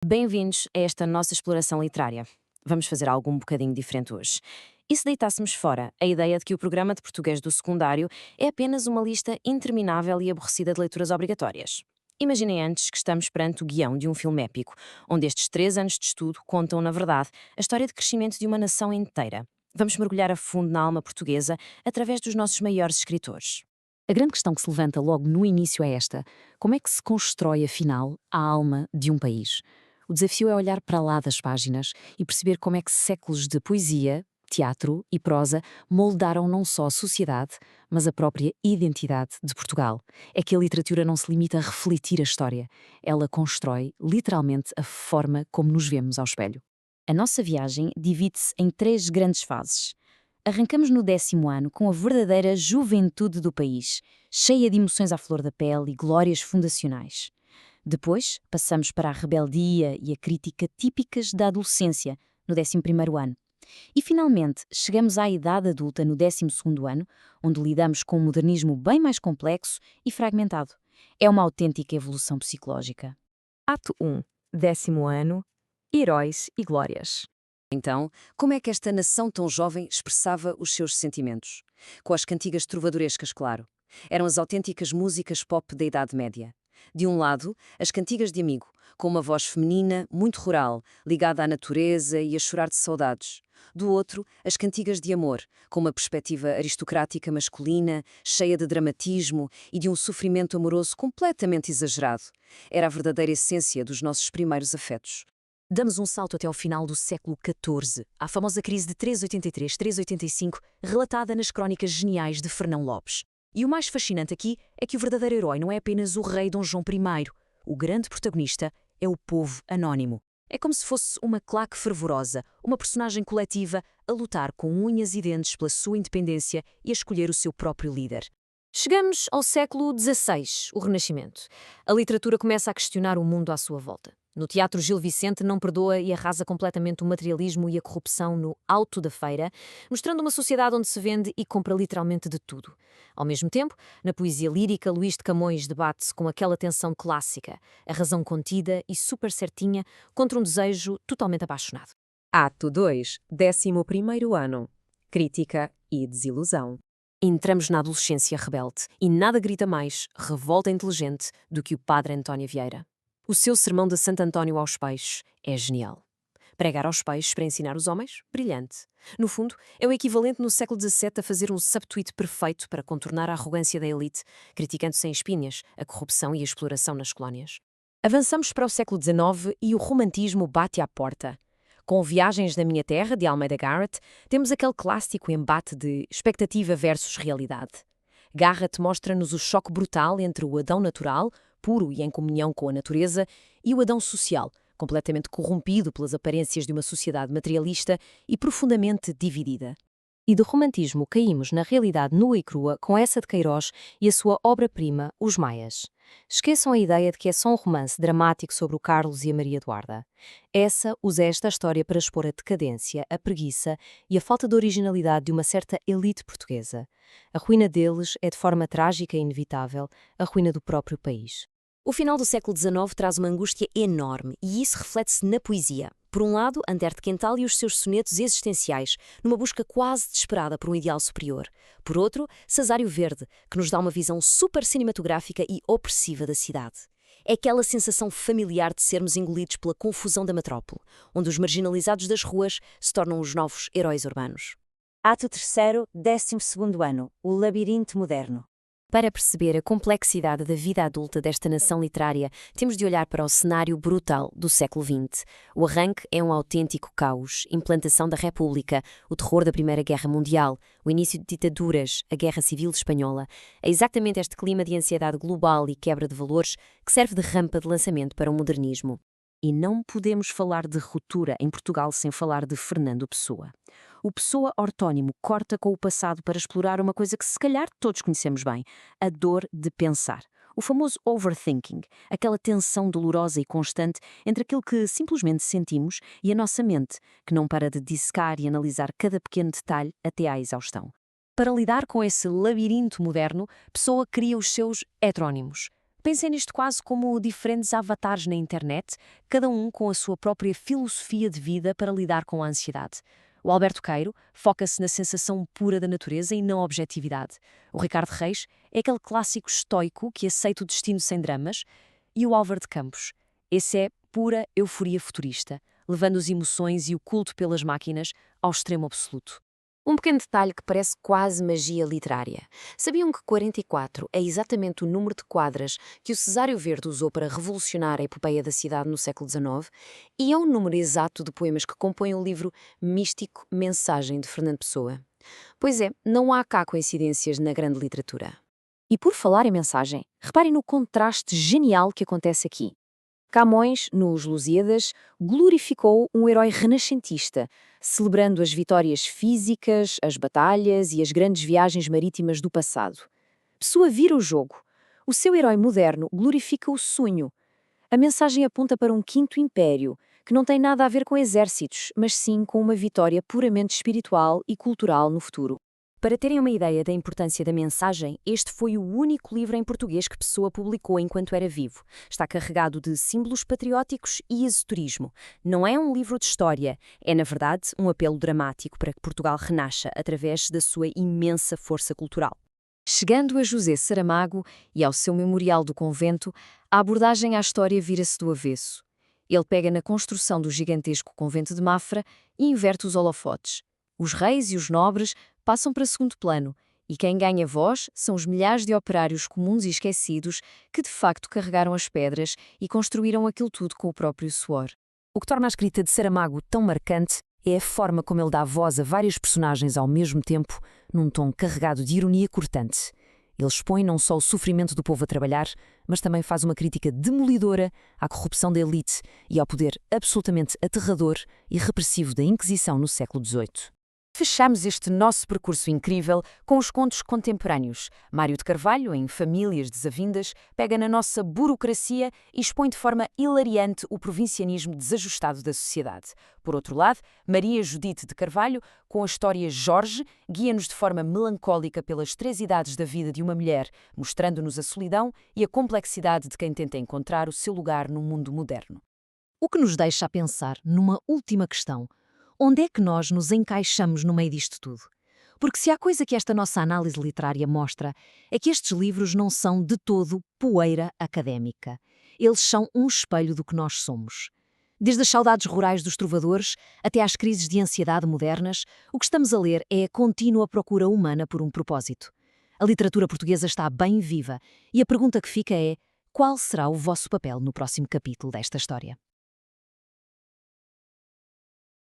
Bem-vindos a esta nossa exploração literária. Vamos fazer algo um bocadinho diferente hoje. E se deitássemos fora a ideia de que o programa de português do secundário é apenas uma lista interminável e aborrecida de leituras obrigatórias? Imaginem antes que estamos perante o guião de um filme épico, onde estes 3 anos de estudo contam, na verdade, a história de crescimento de uma nação inteira. Vamos mergulhar a fundo na alma portuguesa através dos nossos maiores escritores. A grande questão que se levanta logo no início é esta: como é que se constrói, afinal, a alma de um país? O desafio é olhar para lá das páginas e perceber como é que séculos de poesia, teatro e prosa moldaram não só a sociedade, mas a própria identidade de Portugal. É que a literatura não se limita a refletir a história, ela constrói, literalmente, a forma como nos vemos ao espelho. A nossa viagem divide-se em 3 grandes fases. Arrancamos no 10º ano com a verdadeira juventude do país, cheia de emoções à flor da pele e glórias fundacionais. Depois, passamos para a rebeldia e a crítica típicas da adolescência, no 11º ano. E, finalmente, chegamos à idade adulta no 12º ano, onde lidamos com um modernismo bem mais complexo e fragmentado. É uma autêntica evolução psicológica. Ato 1. 10º ano. Heróis e glórias. Então, como é que esta nação tão jovem expressava os seus sentimentos? Com as cantigas trovadorescas, claro. Eram as autênticas músicas pop da Idade Média. De um lado, as cantigas de amigo, com uma voz feminina, muito rural, ligada à natureza e a chorar de saudades. Do outro, as cantigas de amor, com uma perspectiva aristocrática masculina, cheia de dramatismo e de um sofrimento amoroso completamente exagerado. Era a verdadeira essência dos nossos primeiros afetos. Damos um salto até ao final do século XIV, à famosa crise de 1383-1385, relatada nas crónicas geniais de Fernão Lopes. E o mais fascinante aqui é que o verdadeiro herói não é apenas o rei Dom João I. O grande protagonista é o povo anónimo. É como se fosse uma claque fervorosa, uma personagem coletiva a lutar com unhas e dentes pela sua independência e a escolher o seu próprio líder. Chegamos ao século XVI, o Renascimento. A literatura começa a questionar o mundo à sua volta. No teatro, Gil Vicente não perdoa e arrasa completamente o materialismo e a corrupção no Auto da Feira, mostrando uma sociedade onde se vende e compra literalmente de tudo. Ao mesmo tempo, na poesia lírica, Luís de Camões debate-se com aquela tensão clássica, a razão contida e super certinha contra um desejo totalmente apaixonado. Ato 2. 11º ano. Crítica e desilusão. Entramos na adolescência rebelde e nada grita mais revolta inteligente do que o padre António Vieira. O seu sermão de Santo António aos peixes é genial. Pregar aos peixes para ensinar os homens? Brilhante. No fundo, é o equivalente no século XVII a fazer um subtweet perfeito para contornar a arrogância da elite, criticando sem espinhas a corrupção e a exploração nas colónias. Avançamos para o século XIX e o romantismo bate à porta. Com Viagens da Minha Terra, de Almeida Garrett, temos aquele clássico embate de expectativa versus realidade. Garrett mostra-nos o choque brutal entre o Adão natural, puro e em comunhão com a natureza, e o Adão social, completamente corrompido pelas aparências de uma sociedade materialista e profundamente dividida. E do romantismo caímos na realidade nua e crua com essa de Queiroz e a sua obra-prima, Os Maias. Esqueçam a ideia de que é só um romance dramático sobre o Carlos e a Maria Eduarda. Essa usa esta história para expor a decadência, a preguiça e a falta de originalidade de uma certa elite portuguesa. A ruína deles é de forma trágica e inevitável a ruína do próprio país. O final do século XIX traz uma angústia enorme e isso reflete-se na poesia. Por um lado, Antero Quental e os seus sonetos existenciais, numa busca quase desesperada por um ideal superior. Por outro, Cesário Verde, que nos dá uma visão super cinematográfica e opressiva da cidade. É aquela sensação familiar de sermos engolidos pela confusão da metrópole, onde os marginalizados das ruas se tornam os novos heróis urbanos. Ato 3º, 12º ano. O labirinto moderno. Para perceber a complexidade da vida adulta desta nação literária, temos de olhar para o cenário brutal do século XX. O arranque é um autêntico caos, implantação da República, o terror da Primeira Guerra Mundial, o início de ditaduras, a Guerra Civil Espanhola. É exatamente este clima de ansiedade global e quebra de valores que serve de rampa de lançamento para o modernismo. E não podemos falar de ruptura em Portugal sem falar de Fernando Pessoa. O Pessoa ortónimo corta com o passado para explorar uma coisa que se calhar todos conhecemos bem, a dor de pensar. O famoso overthinking, aquela tensão dolorosa e constante entre aquilo que simplesmente sentimos e a nossa mente, que não para de dissecar e analisar cada pequeno detalhe até à exaustão. Para lidar com esse labirinto moderno, Pessoa cria os seus heterónimos. Pensem nisto quase como diferentes avatares na internet, cada um com a sua própria filosofia de vida para lidar com a ansiedade. O Alberto Queiro foca-se na sensação pura da natureza e não objetividade. O Ricardo Reis é aquele clássico estoico que aceita o destino sem dramas. E o Álvaro de Campos, esse é pura euforia futurista, levando as emoções e o culto pelas máquinas ao extremo absoluto. Um pequeno detalhe que parece quase magia literária. Sabiam que 44 é exatamente o número de quadras que o Cesário Verde usou para revolucionar a epopeia da cidade no século XIX? E é o número exato de poemas que compõem o livro místico Mensagem de Fernando Pessoa. Pois é, não há cá coincidências na grande literatura. E por falar em mensagem, reparem no contraste genial que acontece aqui. Camões, nos Lusíadas, glorificou um herói renascentista, celebrando as vitórias físicas, as batalhas e as grandes viagens marítimas do passado. Pessoa vira o jogo. O seu herói moderno glorifica o sonho. A mensagem aponta para um quinto império, que não tem nada a ver com exércitos, mas sim com uma vitória puramente espiritual e cultural no futuro. Para terem uma ideia da importância da mensagem, este foi o único livro em português que Pessoa publicou enquanto era vivo. Está carregado de símbolos patrióticos e esoterismo. Não é um livro de história, é, na verdade, um apelo dramático para que Portugal renasça através da sua imensa força cultural. Chegando a José Saramago e ao seu Memorial do Convento, a abordagem à história vira-se do avesso. Ele pega na construção do gigantesco convento de Mafra e inverte os holofotes. Os reis e os nobres passam para segundo plano, e quem ganha voz são os milhares de operários comuns e esquecidos que de facto carregaram as pedras e construíram aquilo tudo com o próprio suor. O que torna a escrita de Saramago tão marcante é a forma como ele dá voz a vários personagens ao mesmo tempo, num tom carregado de ironia cortante. Ele expõe não só o sofrimento do povo a trabalhar, mas também faz uma crítica demolidora à corrupção da elite e ao poder absolutamente aterrador e repressivo da Inquisição no século XVIII. Fechamos este nosso percurso incrível com os contos contemporâneos. Mário de Carvalho, em Famílias Desavindas, pega na nossa burocracia e expõe de forma hilariante o provincianismo desajustado da sociedade. Por outro lado, Maria Judite de Carvalho, com a história Jorge, guia-nos de forma melancólica pelas 3 idades da vida de uma mulher, mostrando-nos a solidão e a complexidade de quem tenta encontrar o seu lugar no mundo moderno. O que nos deixa a pensar numa última questão. Onde é que nós nos encaixamos no meio disto tudo? Porque se há coisa que esta nossa análise literária mostra, é que estes livros não são de todo poeira académica. Eles são um espelho do que nós somos. Desde as saudades rurais dos trovadores até às crises de ansiedade modernas, o que estamos a ler é a contínua procura humana por um propósito. A literatura portuguesa está bem viva e a pergunta que fica é: qual será o vosso papel no próximo capítulo desta história?